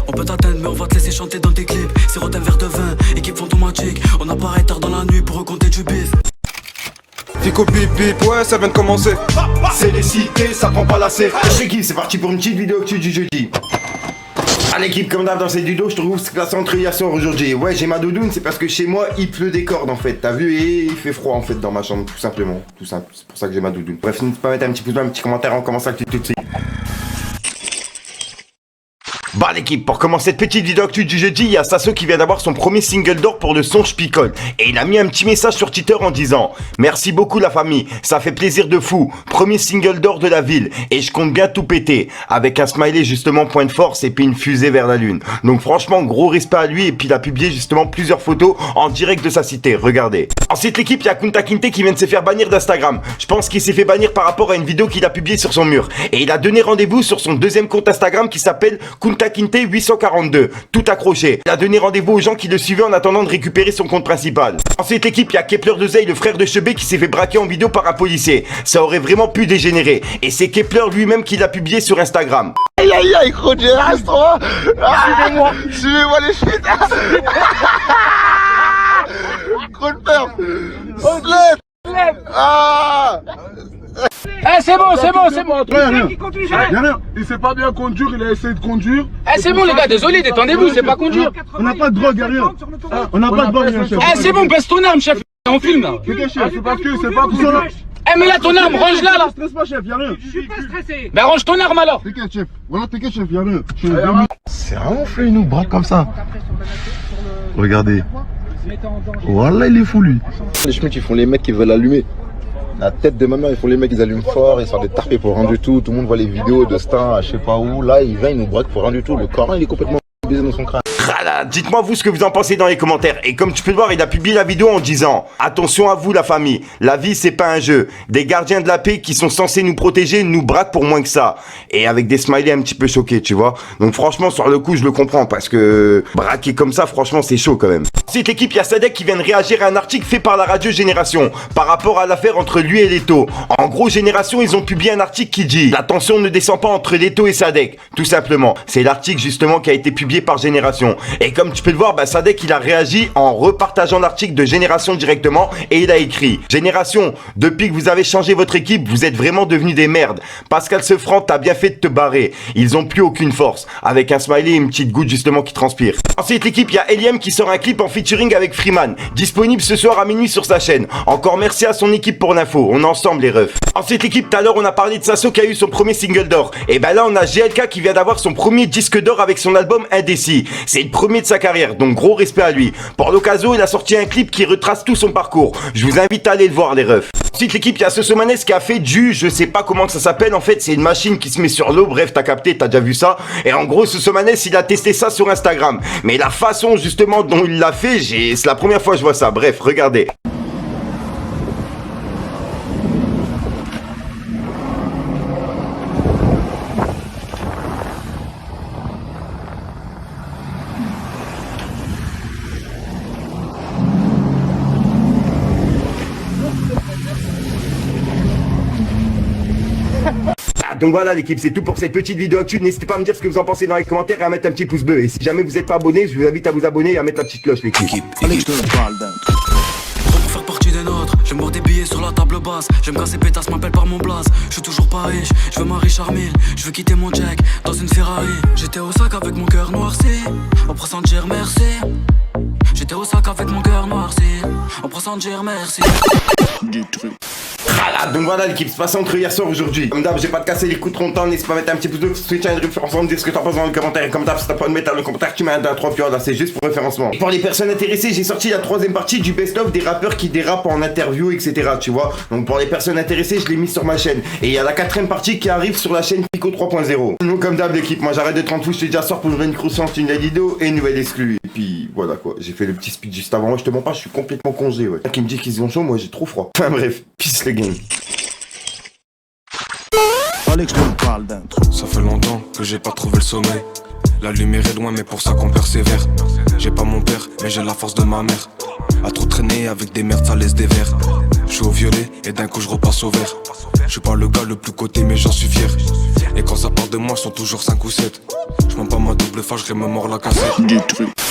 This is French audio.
On peut t'atteindre mais on va te laisser chanter dans tes clips. Sirote un verre de vin, équipe fantomatique. On apparaît tard dans la nuit pour recompter du bif. Fico bip bip, ouais ça vient de commencer. C'est les cités, ça prend pas la C. L'équipe, c'est parti pour une petite vidéo actu du jeudi. À l'équipe, comme d'hab dans cette vidéo, je trouve que classe entre hier soir aujourd'hui. Ouais, j'ai ma doudoune, c'est parce que chez moi il pleut des cordes en fait. T'as vu, et il fait froid en fait dans ma chambre, tout simplement. Tout simple, c'est pour ça que j'ai ma doudoune. Bref, n'hésitez pas à mettre un petit pouce bleu, un petit commentaire, on commence tout de suite. Bah l'équipe, pour commencer cette petite vidéo actu du jeudi, il y a Sasso qui vient d'avoir son premier single d'or pour le son J'picole. Et il a mis un petit message sur Twitter en disant: merci beaucoup la famille, ça fait plaisir de fou. Premier single d'or de la ville et je compte bien tout péter. Avec un smiley justement point de force et puis une fusée vers la lune. Donc franchement gros respect à lui et puis il a publié justement plusieurs photos en direct de sa cité, regardez. Ensuite l'équipe, il y a Kunta Kinte qui vient de se faire bannir d'Instagram. Je pense qu'il s'est fait bannir par rapport à une vidéo qu'il a publiée sur son mur. Et il a donné rendez-vous sur son deuxième compte Instagram qui s'appelle Kunta Kinte 842, tout accroché. Il a donné rendez-vous aux gens qui le suivaient en attendant de récupérer son compte principal. Ensuite l'équipe, il y a Kepler de Zey, le frère de Chebé, qui s'est fait braquer en vidéo par un policier. Ça aurait vraiment pu dégénérer. Et c'est Kepler lui-même qui l'a publié sur Instagram. Aïe aïe aïe, gros Gérard, toi. Suivez-moi. Suivez-moi les shit. Gros le père. Sled. Ah. Eh c'est bon. Rien, il sait pas bien conduire, il a essayé de conduire. Eh c'est bon les gars, désolé, détendez-vous, c'est pas conduire. On n'a pas de drogue, rien. On n'a pas de drogue, rien, chef. Eh c'est bon, baisse ton arme chef, on filme là. C'est quel chef? C'est parce que c'est pas conduire. Eh mais là ton arme, range-la là. Stresse pas, chef, y'a rien. Je suis pas stressé. Ben range ton arme alors. T'inquiète, chef. Voilà, t'inquiète, chef, y'a rien. C'est vraiment fait, il nous braque comme ça. Regardez. Voilà, il est fou lui. Les schmitts, ils font les mecs qui veulent allumer. La tête de ma mère, ils font les mecs, ils allument fort, ils sortent des tarpés pour rien du tout. Tout le monde voit les vidéos de Stin à je sais pas où. Là, il vient, il nous braque pour rien du tout. Le Coran, il est complètement baisé dans son crâne. Dites-moi vous ce que vous en pensez dans les commentaires. Et comme tu peux le voir, il a publié la vidéo en disant: attention à vous la famille, la vie c'est pas un jeu. Des gardiens de la paix qui sont censés nous protéger nous braquent pour moins que ça. Et avec des smileys un petit peu choqués, tu vois. Donc franchement sur le coup je le comprends parce que braquer comme ça franchement c'est chaud quand même. Ensuite l'équipe, il y a Sadek qui vient de réagir à un article fait par la radio Génération par rapport à l'affaire entre lui et Leto. En gros Génération, ils ont publié un article qui dit: la tension ne descend pas entre Leto et Sadek. Tout simplement, c'est l'article justement qui a été publié par Génération. Et comme tu peux le voir, Sadek il a réagi en repartageant l'article de Génération directement et il a écrit: Génération, depuis que vous avez changé votre équipe, vous êtes vraiment devenus des merdes. Pascal Sefranc, t'as bien fait de te barrer. Ils ont plus aucune force. Avec un smiley et une petite goutte justement qui transpire. Ensuite l'équipe, il y a Eliem qui sort un clip en featuring avec Freeman. Disponible ce soir à minuit sur sa chaîne. Encore merci à son équipe pour l'info. On est ensemble les refs. Ensuite l'équipe, tout à l'heure on a parlé de Sasso qui a eu son premier single d'or. Et là on a GLK qui vient d'avoir son premier disque d'or avec son album Indécis. C'est le premier de sa carrière, donc gros respect à lui. Pour l'occasion, il a sorti un clip qui retrace tout son parcours. Je vous invite à aller le voir les refs. Ensuite l'équipe, il y a Sosomanes qui a fait je sais pas comment ça s'appelle en fait, c'est une machine qui se met sur l'eau, bref t'as capté, t'as déjà vu ça. Et en gros Sosomanes il a testé ça sur Instagram. Mais la façon justement dont il l'a fait, c'est la première fois que je vois ça, bref regardez. Donc voilà l'équipe, c'est tout pour cette petite vidéo actu. N'hésitez pas à me dire ce que vous en pensez dans les commentaires et à mettre un petit pouce bleu. Et si jamais vous n'êtes pas abonné, je vous invite à vous abonner et à mettre la petite cloche l'équipe. Pour faire partie des nôtres, je me des billets sur la table basse. Je me casser pétasse, m'appelle par mon blaze. Je suis toujours pas riche, je veux ma Richard Mille. Je veux quitter mon Jack dans une Ferrari. J'étais au sac avec mon cœur noirci. On prend sans dire merci. J'étais au sac avec mon cœur noirci. On prend sans dire merci. Du truc. Donc voilà l'équipe, c'est passé entre hier soir aujourd'hui. Comme d'hab, j'ai pas de casser les coups trop longtemps. N'hésite pas à mettre un petit pouce bleu, switch un référencement, dire ce que t'en penses dans les commentaires. Et comme d'hab, si t'as pas de mettre dans le commentaire, tu mets un 3 puis là c'est juste pour référencement. Et pour les personnes intéressées, j'ai sorti la troisième partie du best-of des rappeurs qui dérapent en interview, etc. Tu vois. Donc pour les personnes intéressées, je l'ai mis sur ma chaîne. Et il y a la quatrième partie qui arrive sur la chaîne Pico 3.0. Donc comme d'hab l'équipe, moi j'arrête de 30 fous, je te dis à soir pour une nouvelle croissance, une nouvelle vidéo et une nouvelle exclue. Et puis voilà quoi, j'ai fait le petit speed juste avant. Moi je te mens pas, je suis complètement congé ouais. Qui me dit qu'ils ont chaud, moi j'ai trop froid. Enfin bref, peace les gang. Ça fait longtemps que j'ai pas trouvé le sommeil. La lumière est loin mais pour ça qu'on persévère. J'ai pas mon père mais j'ai la force de ma mère. À trop traîner avec des merdes ça laisse des verres. Je suis au violet et d'un coup je repasse au vert. Je suis pas le gars le plus coté mais j'en suis fier. Et quand ça part de moi ils sont toujours 5 ou 7. Je Franchement pas ma double face, je me mord la cassette.